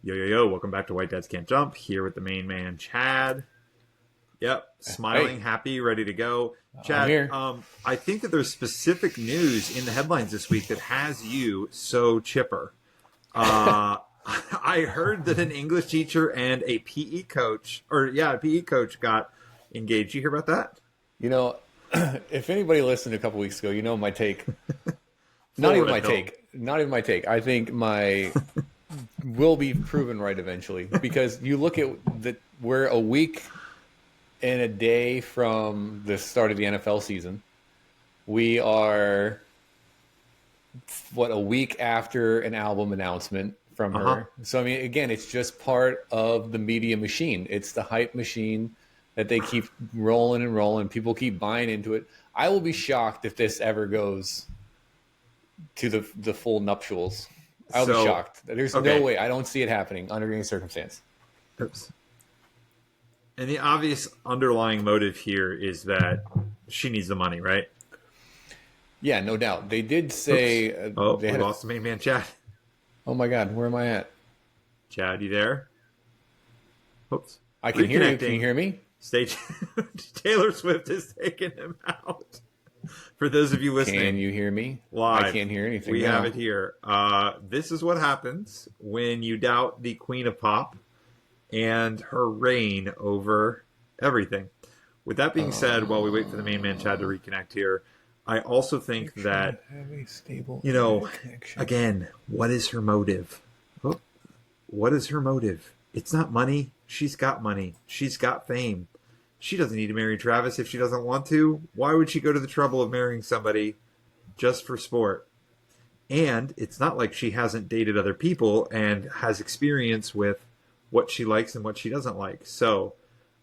Yo, yo, yo, welcome back to White Dads Can't Jump, here with the main man, Chad. Yep, smiling, happy, ready to go. Chad, I'm here. I think that there's specific news in the headlines this week that has you so chipper. I heard that an English teacher and a PE coach, a PE coach got engaged. You hear about that? You know, if anybody listened a couple weeks ago, you know my take. Not even my take. I think my will be proven right eventually, because you look at we're a week and a day from the start of the NFL season. We are a week after an album announcement from her. So I mean, again, it's just part of the media machine. It's the hype machine that they keep rolling and rolling. People keep buying into it. I will be shocked if this ever goes to the full nuptials. I'll be shocked. There's no way. I don't see it happening under any circumstance. Oops. And the obvious underlying motive here is that she needs the money, right? Yeah, no doubt. They did say... we lost the main man, Chad. Oh my God, where am I at? Chad, you there? Oops. I can hear you. Can you hear me? Stay tuned. Taylor Swift has taken him out. For those of you listening, can you hear me? Live. I can't hear anything. We have it here. This is what happens when you doubt the Queen of Pop and her reign over everything. With that being said, while we wait for the main man Chad to reconnect here, I also think that, again, what is her motive? Oh, what is her motive? It's not money. She's got money. She's got fame. She doesn't need to marry Travis if she doesn't want to. Why would she go to the trouble of marrying somebody just for sport? And it's not like she hasn't dated other people and has experience with what she likes and what she doesn't like. So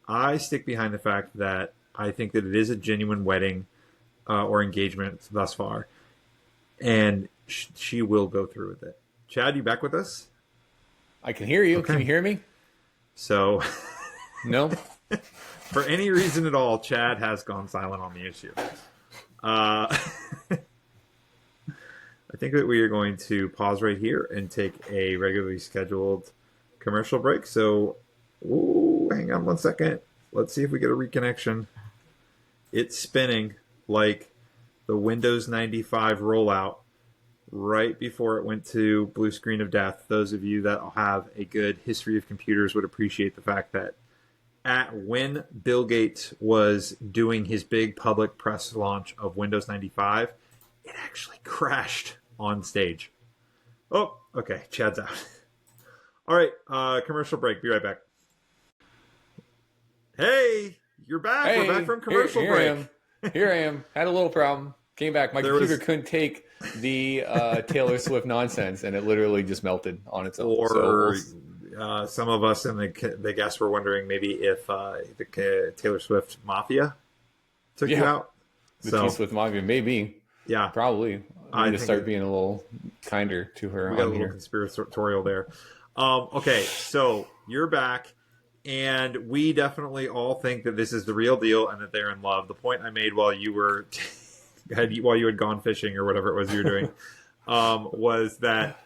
I stick behind the fact that I think that it is a genuine wedding or engagement thus far. And she will go through with it. Chad, you back with us? I can hear you. Okay. Can you hear me? So... No? For any reason at all, Chad has gone silent on the issue. I think that we are going to pause right here and take a regularly scheduled commercial break. So, hang on one second. Let's see if we get a reconnection. It's spinning like the Windows 95 rollout right before it went to blue screen of death. Those of you that have a good history of computers would appreciate the fact that when Bill Gates was doing his big public press launch of Windows 95, it actually crashed on stage. Oh, okay. Chad's out. All right. Commercial break. Be right back. Hey, you're back. Hey, we're back from commercial break. Here I am. Had a little problem. Came back. My computer couldn't take the Taylor Swift nonsense, and it literally just melted on its own. Some of us in the guests were wondering maybe if the Taylor Swift Mafia took you out. The Taylor Swift Mafia, maybe. Yeah. Probably. I need to start being a little kinder to her. We got a little conspiratorial there. Okay, so you're back, and we definitely all think that this is the real deal and that they're in love. The point I made while you were while you had gone fishing or whatever it was you were doing was that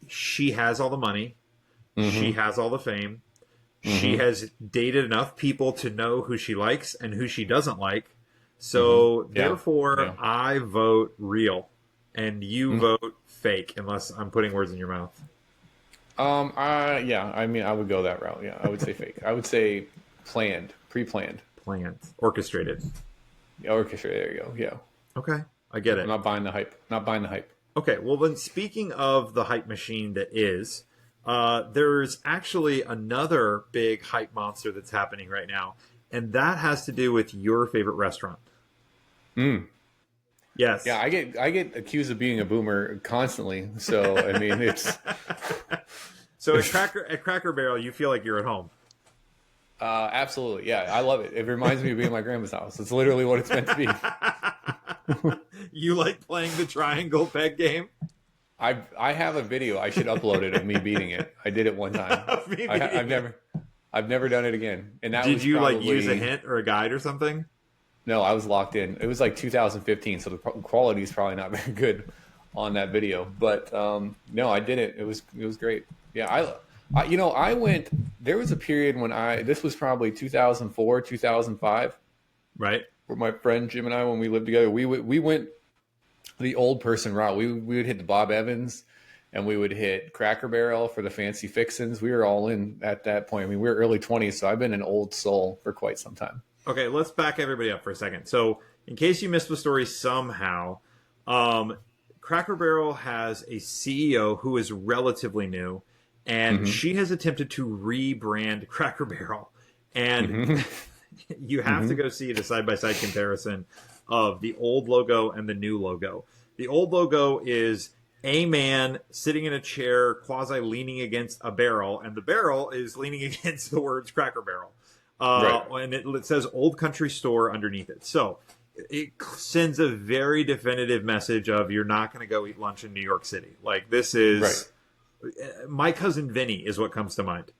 she has all the money. Mm-hmm. She has all the fame. Mm-hmm. She has dated enough people to know who she likes and who she doesn't like. So, therefore, I vote real. And you vote fake, unless I'm putting words in your mouth. Yeah, I mean, I would go that route. Yeah, I would say fake. I would say planned, pre-planned. Planned. Orchestrated. Yeah, orchestrated, there you go. Yeah. Okay, I get it. I'm not buying the hype. Okay, well, then speaking of the hype machine that is... there's actually another big hype monster that's happening right now, and that has to do with your favorite restaurant. Yes. Yeah, I get accused of being a boomer constantly. So I mean, it's so at Cracker Barrel, you feel like you're at home. Absolutely, yeah, I love it. It reminds me of being at my grandma's house. It's literally what it's meant to be. You like playing the triangle peg game? I have a video. I should upload it of me beating it. I did it one time. I've never done it again. And that did you like use a hint or a guide or something? No, I was locked in. It was like 2015, so the quality is probably not very good on that video. But no, I didn't. It was great. Yeah, I went. There was a period when this was probably 2004, 2005, Right. where my friend Jim and I, when we lived together, we went the old person route. We would hit the Bob Evans, and we would hit Cracker Barrel for the fancy fixins. We were all in at that point. I mean, we were early 20s, so I've been an old soul for quite some time. Okay, let's back everybody up for a second. So, in case you missed the story somehow, Cracker Barrel has a CEO who is relatively new, and she has attempted to rebrand Cracker Barrel. And you have to go see the side-by-side comparison of the old logo and the new logo. The old logo is a man sitting in a chair, quasi-leaning against a barrel, and the barrel is leaning against the words Cracker Barrel. And it says Old Country Store underneath it. So it sends a very definitive message of you're not going to go eat lunch in New York City. Like, this is My Cousin Vinny is what comes to mind.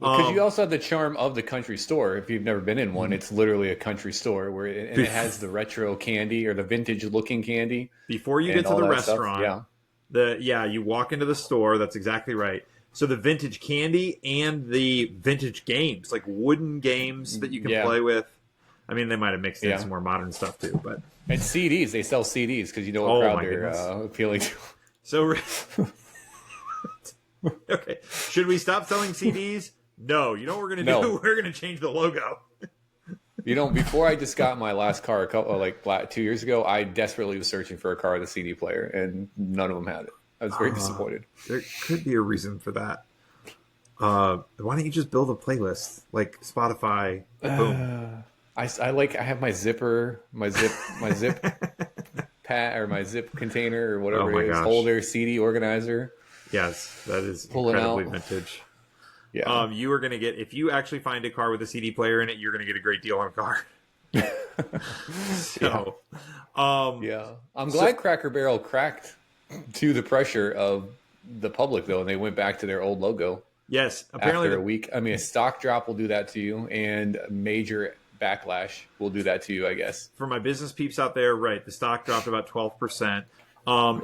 Because you also have the charm of the country store. If you've never been in one, it's literally a country store where it has the retro candy or the vintage looking candy. Before you get to the restaurant, you walk into the store. That's exactly right. So the vintage candy and the vintage games, like wooden games that you can play with. I mean, they might have mixed in some more modern stuff too, but and CDs. They sell CDs because you know what crowd they're appealing to. So, okay, should we stop selling CDs? No. You know what we're going to do? We're going to change the logo. You know, before I just got my last car 2 years ago, I desperately was searching for a car with a CD player, and none of them had it. I was very disappointed. There could be a reason for that. Why don't you just build a playlist like Spotify? Boom. I have my zipper, my zip pad or my zip container or whatever it is, holder, CD organizer. Yes, that is Pulling incredibly out. vintage. Yeah. You are going to get, if you actually find a car with a CD player in it, you're going to get a great deal on a car. I'm glad Cracker Barrel cracked to the pressure of the public, though, and they went back to their old logo. Yes, apparently after a week. I mean, a stock drop will do that to you, and a major backlash will do that to you, I guess. For my business peeps out there, right, the stock dropped about 12%.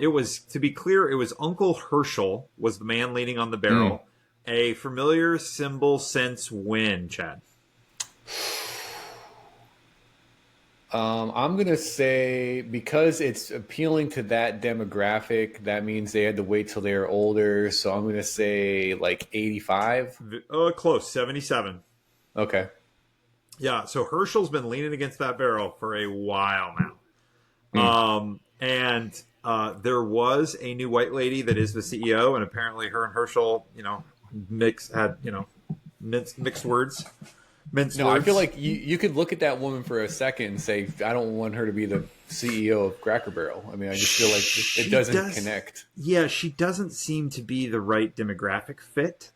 It was, to be clear, it was Uncle Herschel was the man leaning on the barrel. A familiar symbol since when, Chad? I'm going to say because it's appealing to that demographic, that means they had to wait till they were older. So I'm going to say like 85. Close, 77. Okay. Yeah, so Herschel's been leaning against that barrel for a while now. And there was a new white lady that is the CEO, and apparently her and Herschel, mixed words. I feel like you could look at that woman for a second and say, I don't want her to be the CEO of Cracker Barrel. I mean, I just feel like it doesn't connect. Yeah, she doesn't seem to be the right demographic fit.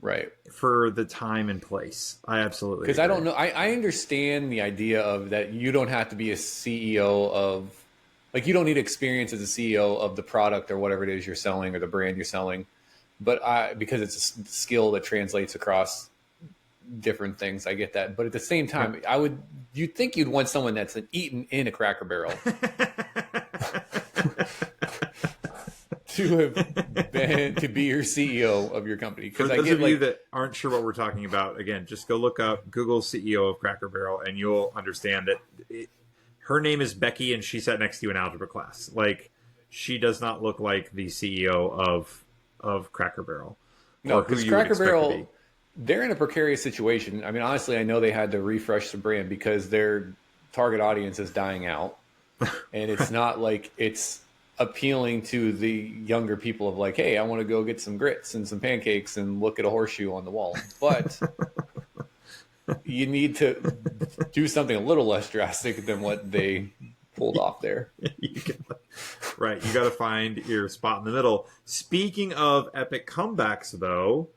Right. For the time and place. I absolutely Because I don't know. I understand the idea of that you don't have to be a CEO of, like, you don't need experience as a CEO of the product or whatever it is you're selling or the brand you're selling. But because it's a skill that translates across different things, I get that. But at the same time, you'd think you'd want someone that's eaten in a Cracker Barrel to be your CEO of your company. For those of you that aren't sure what we're talking about, again, just go look up Google CEO of Cracker Barrel, and you'll understand that her name is Becky, and she sat next to you in algebra class. Like, she does not look like the CEO of Cracker Barrel. No, because Cracker Barrel, they're in a precarious situation. I mean, honestly, I know they had to refresh the brand because their target audience is dying out. And it's not like it's appealing to the younger people of like, hey, I want to go get some grits and some pancakes and look at a horseshoe on the wall. But you need to do something a little less drastic than what they pulled off there. Right. You got to find your spot in the middle. Speaking of epic comebacks, though,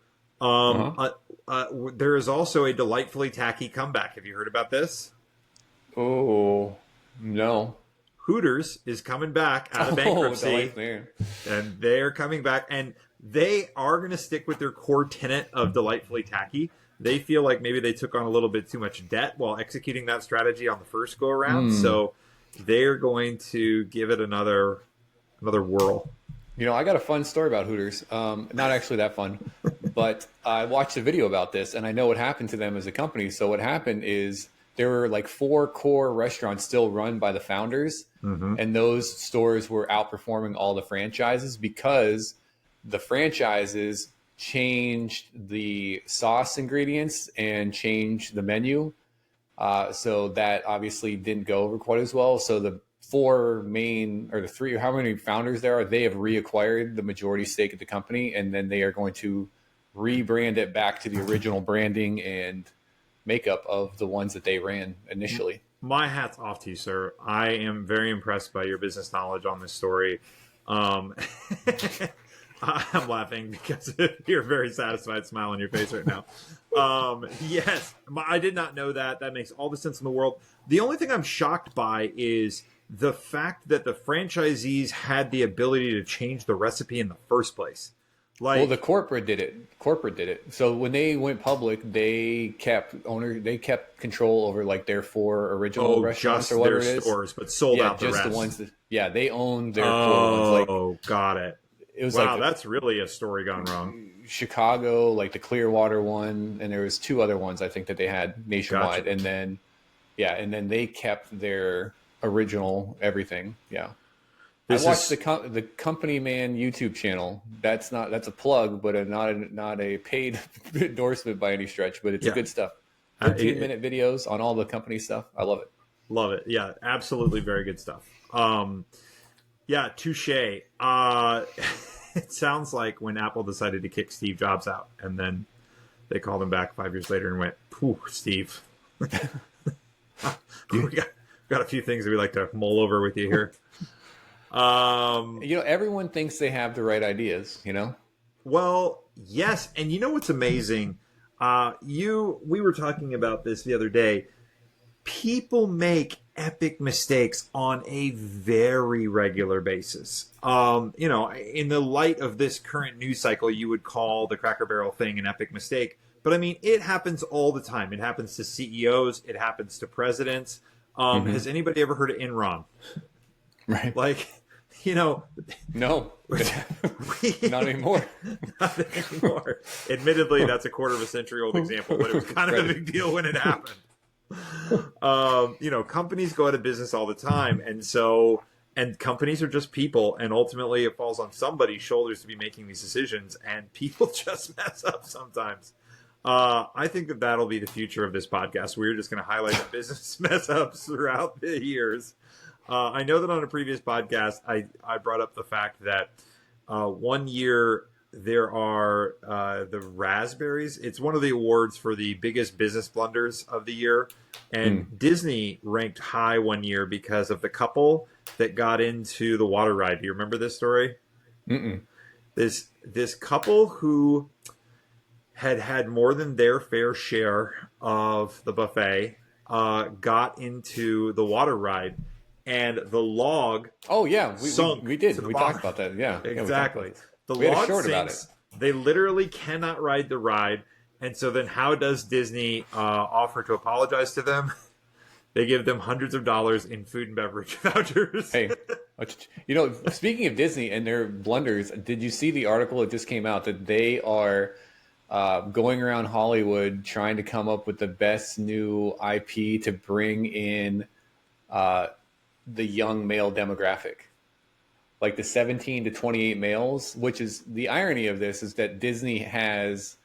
there is also a delightfully tacky comeback. Have you heard about this? Oh, no. Hooters is coming back out of bankruptcy, and they're coming back, and they are going to stick with their core tenet of delightfully tacky. They feel like maybe they took on a little bit too much debt while executing that strategy on the first go around, so they're going to give it another another whirl. You know, I got a fun story about Hooters. Not actually that fun, but I watched a video about this, and I know what happened to them as a company. So what happened is there were like 4 core restaurants still run by the founders, and those stores were outperforming all the franchises because the franchises changed the sauce ingredients and changed the menu. So that obviously didn't go over quite as well. So the 4 main, or the 3, how many founders there are, they have reacquired the majority stake at the company, and then they are going to rebrand it back to the original branding and makeup of the ones that they ran initially. My hat's off to you, sir. I am very impressed by your business knowledge on this story. I'm laughing because you're very satisfied smile on your face right now. Yes, I did not know that. That makes all the sense in the world. The only thing I'm shocked by is the fact that the franchisees had the ability to change the recipe in the first place. Like, well, the corporate did it. So when they went public, they kept control over like their 4 original restaurants or whatever it is. Stores, but sold out the just rest. the ones that they owned their core ones. Oh, got it. It was wow, that's really a story gone wrong. Chicago, like the Clearwater one, and there was 2 other ones I think that they had nationwide, and then they kept their original everything. Yeah. I watched the Company Man YouTube channel. That's a plug, but not a paid endorsement by any stretch. But it's good stuff. 15-minute videos on all the company stuff. I love it. Love it. Yeah, absolutely, very good stuff. Yeah, touche. It sounds like when Apple decided to kick Steve Jobs out, and then they called him back 5 years later and went, "Phew, Steve, we got a few things that we like to mull over with you here." Everyone thinks they have the right ideas, Well, yes. And you know what's amazing? We were talking about this the other day. People make epic mistakes on a very regular basis. In the light of this current news cycle, you would call the Cracker Barrel thing an epic mistake. But I mean, it happens all the time. It happens to CEOs. It happens to presidents. Has anybody ever heard of Enron? Right. Like, no, not anymore. Not anymore. Admittedly, that's a quarter of a century old example, but it was kind of a big deal when it happened. Companies go out of business all the time. And companies are just people. And ultimately, it falls on somebody's shoulders to be making these decisions. And people just mess up sometimes. I think that'll be the future of this podcast. We're just going to highlight the business mess ups throughout the years. I know that on a previous podcast, I brought up the fact that one year there are the raspberries. It's one of the awards for the biggest business blunders of the year. And Disney ranked high one year because of the couple that got into the water ride. Do you remember this story? Mm-mm. This couple who had more than their fair share of the buffet got into the water ride. And the log sunk. We did. We talked about that. Yeah. Exactly. The we log had a short sinks. about it. They literally cannot ride the ride. And so then how does Disney offer to apologize to them? They give them hundreds of dollars in food and beverage vouchers. Hey, speaking of Disney and their blunders, did you see the article that just came out that they are going around Hollywood trying to come up with the best new IP to bring in the young male demographic, like the 17 to 28 males, which is the irony of this is that Disney has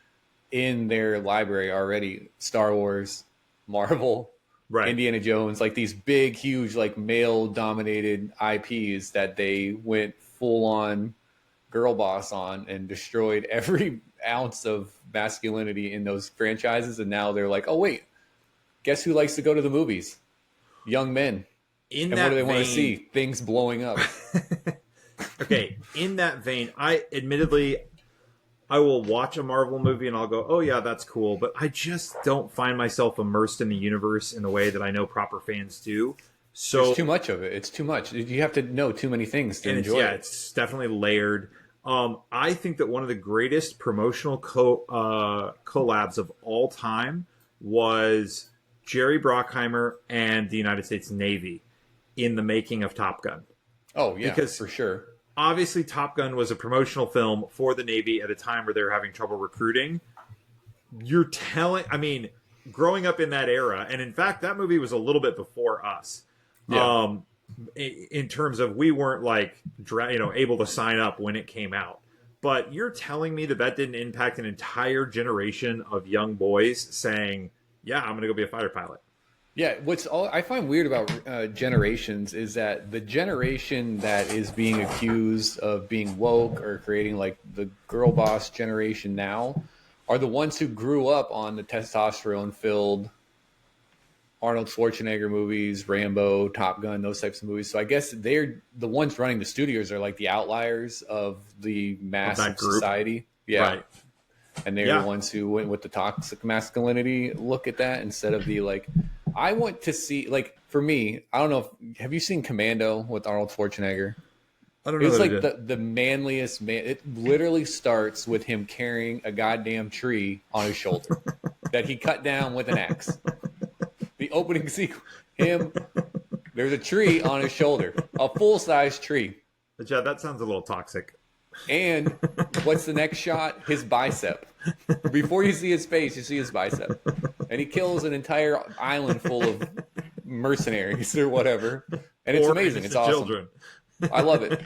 in their library already Star Wars, Marvel, right, Indiana Jones, like these big, huge, like male dominated IPs that they went full on girl boss on and destroyed every ounce of masculinity in those franchises. And now they're like, oh, wait, guess who likes to go to the movies? Young men. And what do they want to see? Things blowing up. Okay, in that vein, I will watch a Marvel movie and I'll go, oh yeah, that's cool. But I just don't find myself immersed in the universe in the way that I know proper fans do. So there's too much of it. It's too much. You have to know too many things to enjoy it. It's definitely layered. I think that one of the greatest promotional collabs of all time was Jerry Bruckheimer and the United States Navy in the making of Top Gun. Oh, yeah, because for sure. obviously Top Gun was a promotional film for the Navy at a time where they were having trouble recruiting. I mean, growing up in that era, and in fact, that movie was a little bit before us. Yeah. In terms of we weren't like able to sign up when it came out. But you're telling me that didn't impact an entire generation of young boys saying, "Yeah, I'm going to go be a fighter pilot." Yeah, I find weird about generations is that the generation that is being accused of being woke or creating like the girl boss generation now are the ones who grew up on the testosterone-filled Arnold Schwarzenegger movies, Rambo, Top Gun, those types of movies. So I guess they're the ones running the studios are like the outliers of the mass of society. Yeah. Right. And they're the ones who went with the toxic masculinity look at that instead of the like, I want to see, like, for me, I don't know have you seen Commando with Arnold Schwarzenegger? I don't know. It's like the manliest man. It literally starts with him carrying a goddamn tree on his shoulder that he cut down with an axe. The opening sequence, there's a tree on his shoulder, a full-size tree. Yeah, that sounds a little toxic. And what's the next shot? His bicep. Before you see his face, you see his bicep. And he kills an entire island full of mercenaries or whatever. And it's amazing. It's awesome. Children. I love it.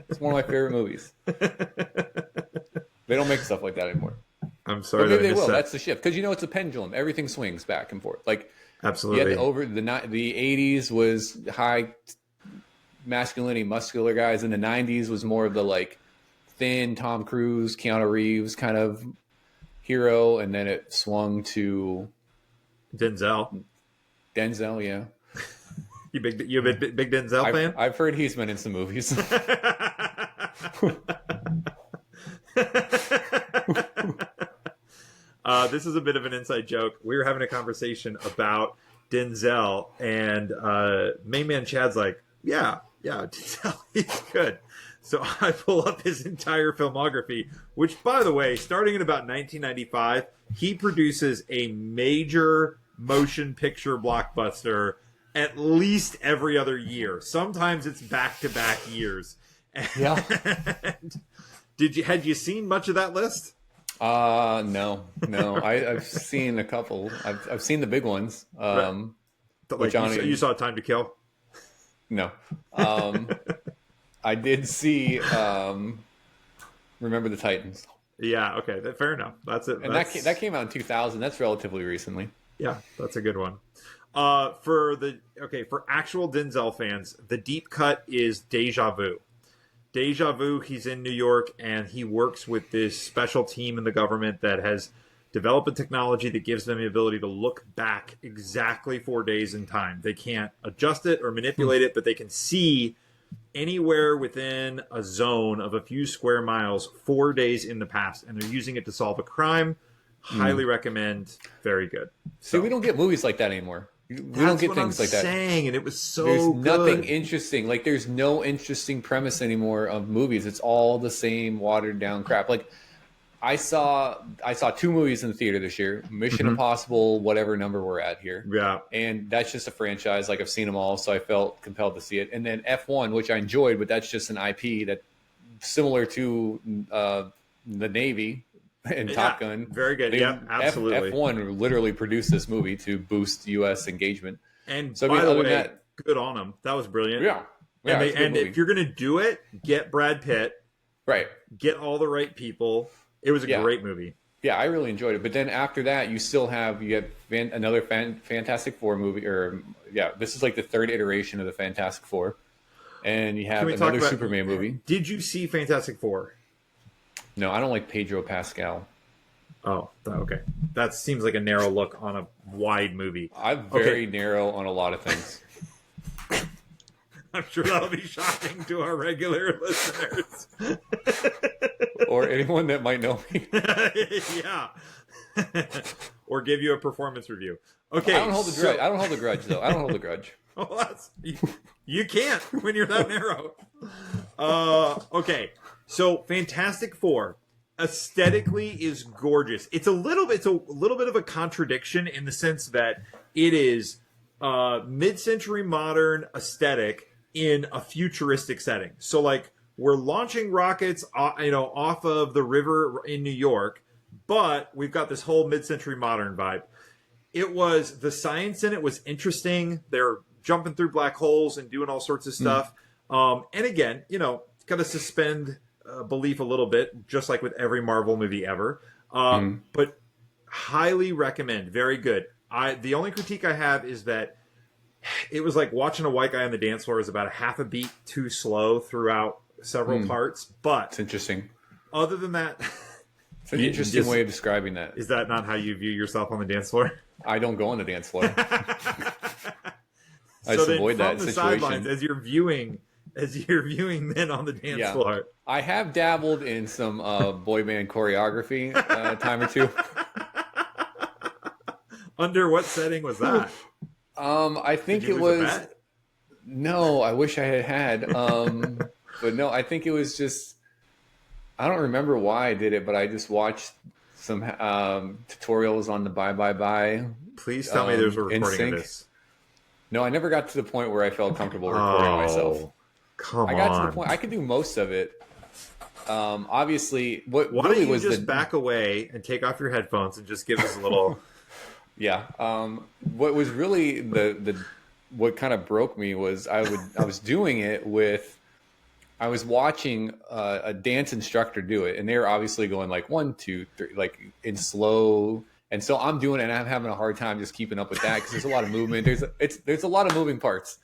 It's one of my favorite movies. They don't make stuff like that anymore. I'm sorry. But maybe they will. That's the shift. Because it's a pendulum. Everything swings back and forth. Like, absolutely. The 80s was high masculinity, muscular guys. In the 90s was more of the like thin Tom Cruise, Keanu Reeves kind of hero, and then it swung to Denzel. Yeah. You a big Denzel fan? I've heard he's been in some movies. This is a bit of an inside joke. We were having a conversation about Denzel, and main man Chad's like, yeah, Denzel, he's good. So I pull up his entire filmography, which, by the way, starting in about 1995, he produces a major motion picture blockbuster at least every other year. Sometimes it's back-to-back years. Yeah. Had you seen much of that list? No. I've seen a couple. I've seen the big ones. Right. Like you saw Time to Kill? No. I did see Remember the Titans. Yeah, okay. Fair enough. That's it. And that came out in 2000. That's relatively recently. Yeah, that's a good one. For actual Denzel fans, the deep cut is Deja Vu. Deja Vu, he's in New York, and he works with this special team in the government that has developed a technology that gives them the ability to look back exactly 4 days in time. They can't adjust it or manipulate it, but they can see anywhere within a zone of a few square miles 4 days in the past, and they're using it to solve a crime. Highly recommend. Very good. See, we don't get movies like that anymore. We don't get things like that. And it was so there's good. Nothing interesting. Like, there's no interesting premise anymore of movies. It's all the same watered down crap. Like, I saw 2 movies in the theater this year. Mission Impossible, whatever number we're at here. Yeah. And that's just a franchise. Like, I've seen them all, so I felt compelled to see it. And then F1, which I enjoyed, but that's just an IP that similar to the Navy and Top Gun. Very good. Absolutely. F1 literally produced this movie to boost U.S. engagement. And so, by the way, good on them. That was brilliant. Yeah. And if you're going to do it, get Brad Pitt. Right. Get all the right people. It was a great movie. Yeah, I really enjoyed it. But then after that, you have another Fantastic Four movie. This is like the 3rd iteration of the Fantastic Four. And you have another Superman movie. Did you see Fantastic Four? No, I don't like Pedro Pascal. Oh, okay. That seems like a narrow look on a wide movie. I'm very narrow on a lot of things. I'm sure that'll be shocking to our regular listeners. Or anyone that might know me. Yeah. Or give you a performance review. Okay. I don't hold a grudge. I don't hold a grudge, though. I don't hold a grudge. Well, you can't when you're that narrow. Okay. So, Fantastic Four aesthetically is gorgeous. It's a little bit of a contradiction in the sense that it is mid-century modern aesthetic in a futuristic setting. So, like, we're launching rockets, off of the river in New York, but we've got this whole mid-century modern vibe. It was the science in it was interesting. They're jumping through black holes and doing all sorts of stuff. And again, got to suspend belief a little bit, just like with every Marvel movie ever. But highly recommend. Very good. The only critique I have is that it was like watching a white guy on the dance floor is about a half a beat too slow throughout several parts. But it's interesting. Other than that, it's an interesting way of describing that. Is that not how you view yourself on the dance floor? I don't go on the dance floor. I just avoid that from the situation. Sidelines, as you're viewing men on the dance floor. I have dabbled in some boy band choreography a time or two. Under what setting was that? I think it was. No, I wish I had. But no, I think it was just. I don't remember why I did it, but I just watched some tutorials on the Bye Bye Bye. Please tell me there's a recording of this. No, I never got to the point where I felt comfortable recording myself. Come I got to the point I could do most of it. Obviously, why don't you just back away and take off your headphones and just give us a little? Yeah. What was really what kind of broke me was I was doing it with. I was watching a dance instructor do it, and they were obviously going like 1, 2, 3, like in slow. And so I'm doing it, and I'm having a hard time just keeping up with that because there's a lot of movement. There's a lot of moving parts.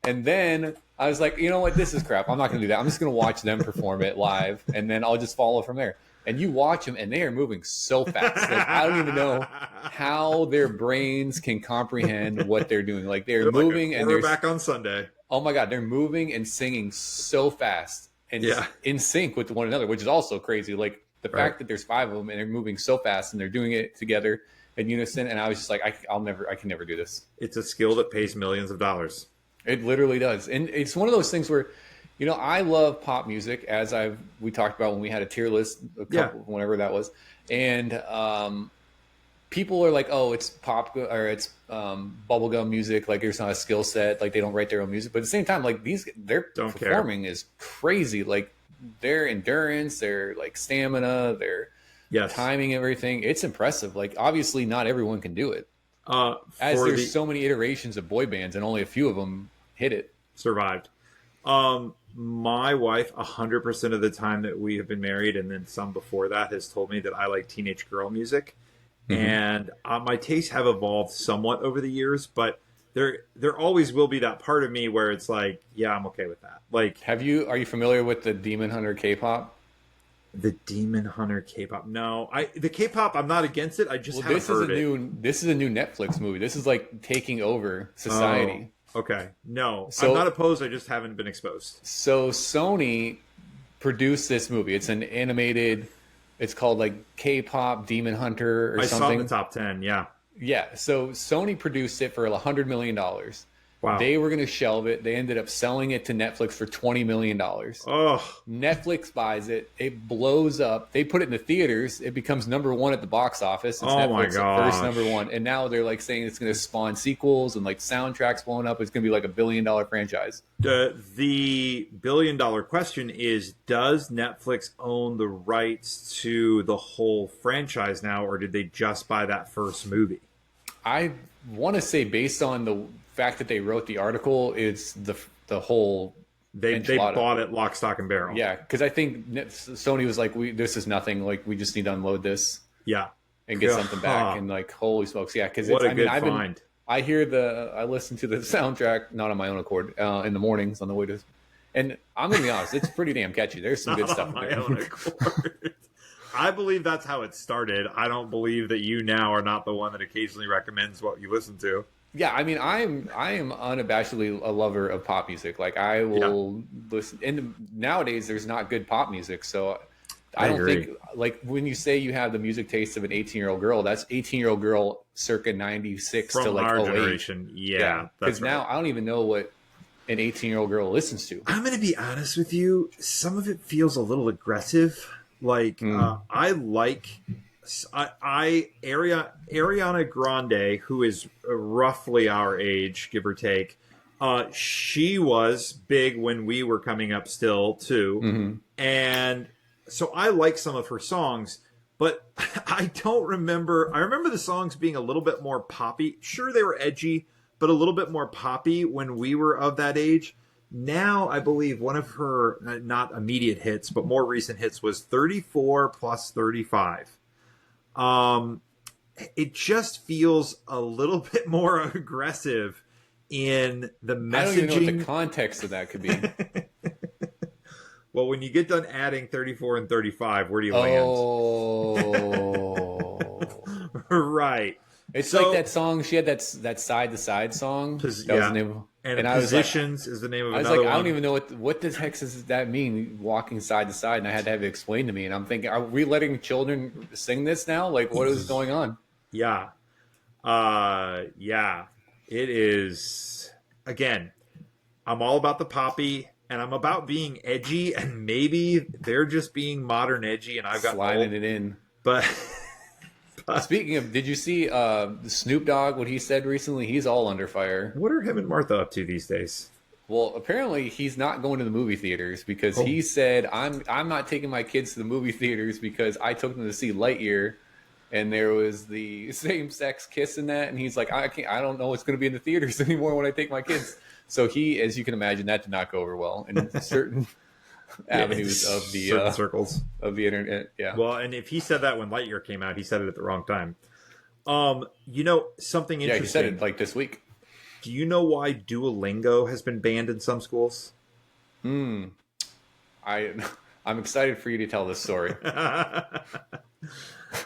And then I was like, you know what? This is crap. I'm not going to do that. I'm just going to watch them perform it live, and then I'll just follow from there. And you watch them, and they are moving so fast. Like, I don't even know how their brains can comprehend what they're doing. Like they're moving, like and they're back on Sunday. Oh my God, they're moving and singing so fast and in sync with one another, which is also crazy. Like the fact that there's 5 of them and they're moving so fast and they're doing it together in unison. And I was just like, I can never do this. It's a skill that pays millions of dollars. It literally does. And it's one of those things where, I love pop music, as we talked about when we had a tier list, whenever that was. And people are like, oh, it's pop or it's bubblegum music. Like there's not a skill set. Like they don't write their own music. But at the same time, like their performing is crazy. Like their endurance, their like stamina, their timing, everything. It's impressive. Like obviously not everyone can do it. As there's so many iterations of boy bands and only a few of them hit it. Survived. My wife, 100% of the time that we have been married, and then some before that, has told me that I like teenage girl music. And my tastes have evolved somewhat over the years, but there always will be that part of me where it's like, yeah, I'm okay with that. Like, are you familiar with the Demon Hunter K-pop? The Demon Hunter K-pop? No, the K-pop, I'm not against it. I just haven't heard it. This is a new Netflix movie. This is like taking over society. Oh, okay. No, I'm not opposed. I just haven't been exposed. So Sony produced this movie. It's an animated. It's called like K-pop Demon Hunter or something. I saw in the top 10, yeah. Yeah, so Sony produced it for $100 million. Wow. They were going to shelve it. They ended up selling it to Netflix for $20 million. Oh. Netflix buys it. It blows up. They put it in the theaters. It becomes #1 at the box office. It's Netflix first #1. And now they're like saying it's going to spawn sequels and like soundtracks blowing up. It's going to be like $1 billion franchise. The $1 billion question is, does Netflix own the rights to the whole franchise now, or did they just buy that first movie? I want to say based on the fact that they wrote the article, it's the whole they bought it lock, stock, and barrel. Yeah, because I think Sony was like, this is nothing. Like we just need to unload this. Yeah, and get something back. And like, holy smokes, yeah. Because what a good find. I listen to the soundtrack not on my own accord in the mornings on the way to, and I'm gonna be honest, it's pretty damn catchy. There's some good stuff. On my own accord. I believe that's how it started. I don't believe that you now are not the one that occasionally recommends what you listen to. Yeah, I mean, I am unabashedly a lover of pop music. Like I will listen. And nowadays, there's not good pop music, so I don't think like when you say you have the music taste of an 18-year-old girl, that's 18-year-old girl circa 96 from to like our 08. Generation. Yeah, because now I don't even know what an 18-year-old girl listens to. I'm going to be honest with you. Some of it feels a little aggressive. Like I like Ariana Grande, who is roughly our age, give or take. She was big when we were coming up still too, and so I like some of her songs, but I don't remember. I remember the songs being a little bit more poppy. Sure, they were edgy, but a little bit more poppy when we were of that age. Now, I believe one of her not immediate hits, but more recent hits was 34 plus 35. It just feels a little bit more aggressive in the messaging. I don't even know what the context of that could be. Well, when you get done adding 34 and 35, where do you land? Oh. Right. It's like that song. She had that side to side song. That was the name. And Positions is the name of another one. I was like, I don't even know what the heck does that mean, walking side to side? And I had to have it explained to me. And I'm thinking, are we letting children sing this now? Like, what is going on? Yeah. Yeah. It is, again, I'm all about the poppy, and I'm about being edgy, and maybe they're just being modern edgy, and I've got sliding it in. But speaking of, did you see Snoop Dogg, what he said recently? He's all under fire. What are him and Martha up to these days? Well, apparently he's not going to the movie theaters because he said, I'm not taking my kids to the movie theaters because I took them to see Lightyear, and there was the same-sex kiss in that, and he's like, I don't know what's going to be in the theaters anymore when I take my kids. So he, as you can imagine, that did not go over well in certain avenues of the certain circles of the internet. Yeah. Well, and if he said that when Lightyear came out, he said it at the wrong time. Something interesting. Yeah, he said it like this week. Do you know why Duolingo has been banned in some schools? I'm excited for you to tell this story.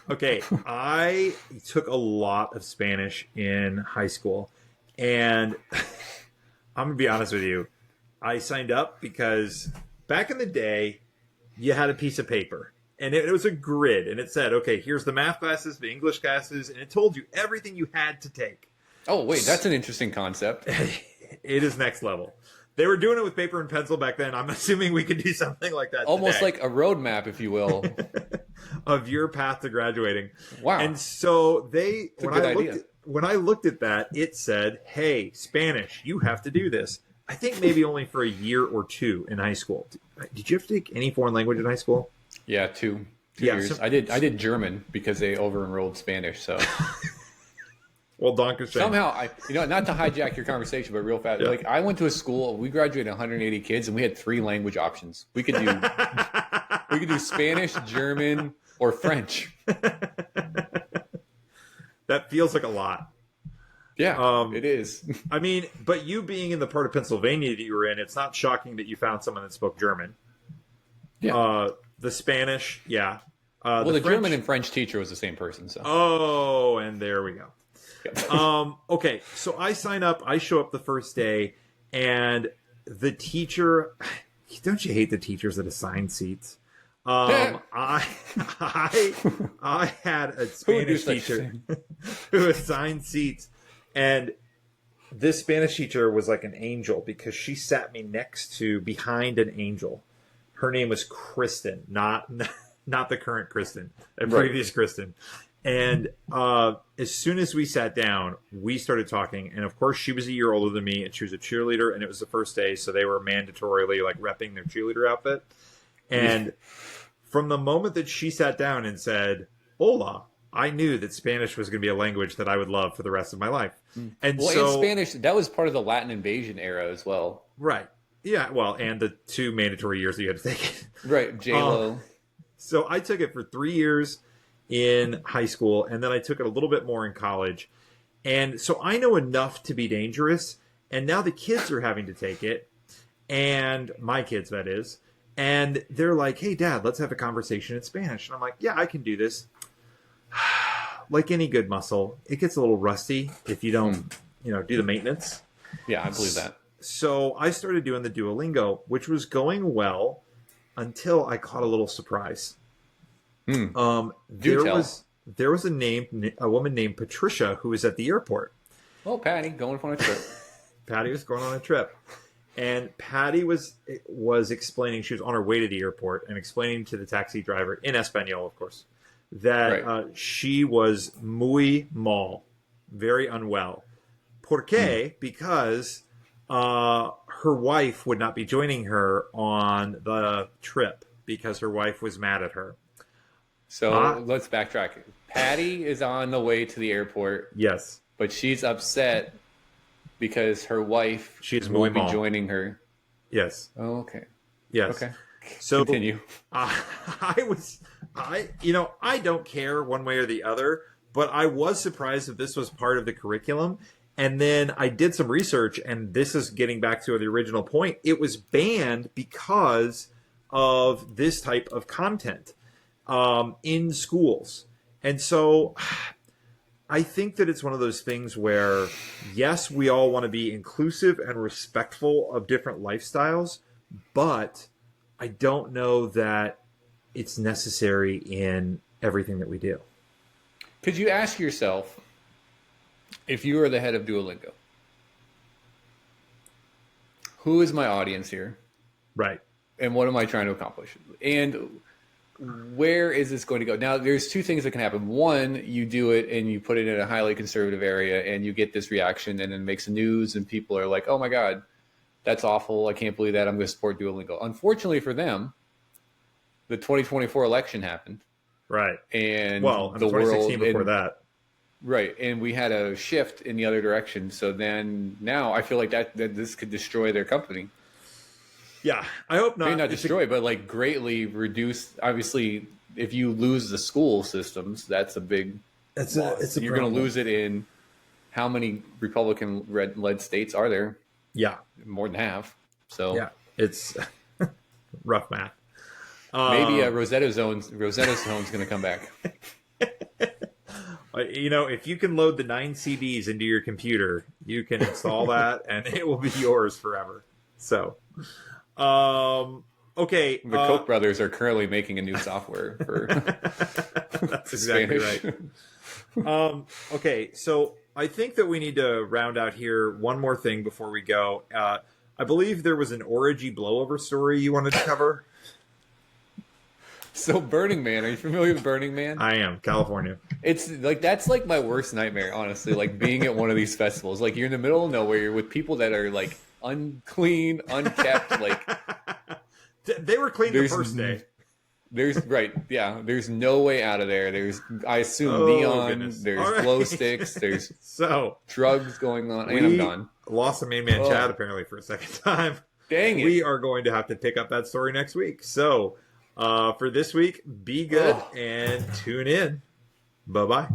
Okay, I took a lot of Spanish in high school, and I'm going to be honest with you. I signed up because back in the day, you had a piece of paper, and it was a grid, and it said, okay, here's the math classes, the English classes, and it told you everything you had to take. Oh, wait, that's an interesting concept. It is next level. They were doing it with paper and pencil back then. I'm assuming we could do something like that almost today. Like a roadmap, if you will. Of your path to graduating. Wow. And so when I looked at that, it said, hey, Spanish, you have to do this. I think maybe only for a year or two in high school. Did you have to take any foreign language in high school? Yeah, two years. So, I did German because they over-enrolled Spanish, so... Well, Dankeschön. Somehow, not to hijack your conversation, but real fast. Yeah. Like, I went to a school, we graduated 180 kids, and we had 3 language options. We could do Spanish, German, or French. That feels like a lot. Yeah, it is. I mean, but you being in the part of Pennsylvania that you were in, it's not shocking that you found someone that spoke German. Yeah. The Spanish, yeah. The German and French teacher was the same person. So. Oh, and there we go. Okay, so I sign up. I show up the first day, and the teacher. Don't you hate the teachers that assign seats? I had a Spanish teacher who assigned seats, and this Spanish teacher was like an angel because she sat me behind an angel. Her name was Kristen, not the current Kristen, the previous Kristen. And as soon as we sat down, we started talking. And of course, she was a year older than me, and she was a cheerleader. And it was the first day, so they were mandatorily like repping their cheerleader outfit. And from the moment that she sat down and said "Hola," I knew that Spanish was going to be a language that I would love for the rest of my life. And in Spanish, that was part of the Latin invasion era as well. Right. Yeah. Well, and the 2 mandatory years that you had to take it. Right. J-Lo. So I took it for 3 years in high school, and then I took it a little bit more in college. And so I know enough to be dangerous, and now the kids are having to take it, and my kids, that is, and they're like, hey, Dad, let's have a conversation in Spanish. And I'm like, yeah, I can do this. Like any good muscle, it gets a little rusty if you don't, do the maintenance. Yeah, I believe that. So I started doing the Duolingo, which was going well until I caught a little surprise. There was a woman named Patricia who was at the airport. Oh, Patty, going on a trip. Patty was going on a trip, and Patty was explaining, she was on her way to the airport and explaining to the taxi driver in Espanol, of course, that she was muy mal, very unwell. ¿Por qué? Because her wife would not be joining her on the trip because her wife was mad at her. So let's backtrack. Patty is on the way to the airport. Yes. But she's upset because her wife She's won't be joining her. Yes. Oh, okay. Yes. Okay. So continue. I don't care one way or the other, but I was surprised that this was part of the curriculum. And then I did some research, and this is getting back to the original point. It was banned because of this type of content in schools. And so I think that it's one of those things where, yes, we all want to be inclusive and respectful of different lifestyles, but I don't know that it's necessary in everything that we do. Could you ask yourself, if you were the head of Duolingo, who is my audience here? Right. And what am I trying to accomplish? And where is this going to go? Now, there's two things that can happen. One, you do it and you put it in a highly conservative area and you get this reaction and it makes the news and people are like, oh my God, that's awful. I can't believe that. I'm going to support Duolingo. Unfortunately for them, the 2024 election happened. Right. And the 2016 world before that. Right. And we had a shift in the other direction. So then now I feel like that this could destroy their company. Yeah, I hope not. Maybe not destroy, but like greatly reduce. Obviously, if you lose the school systems, that's a big loss. You're going to lose it in how many Republican-led states are there? Yeah. More than half. So yeah, it's rough math. Maybe Rosetta Zone's going to come back. If you can load the 9 CDs into your computer, you can install that and it will be yours forever. So, okay. The Koch brothers are currently making a new software for that's exactly right. Okay, so I think that we need to round out here one more thing before we go. I believe there was an Origi blowover story you wanted to cover. So Burning Man, are you familiar with Burning Man? I am, California. It's like, that's like my worst nightmare, honestly, like being at one of these festivals. Like you're in the middle of nowhere, you're with people that are like unclean, unkept, like they were clean the first day. There's no way out of there. There's, I assume, neon, goodness. there's glow sticks, there's drugs going on, and I'm gone. Lost the main man Chad apparently for a second time. Dang it. We are going to have to pick up that story next week. So for this week, be good and tune in. Bye-bye.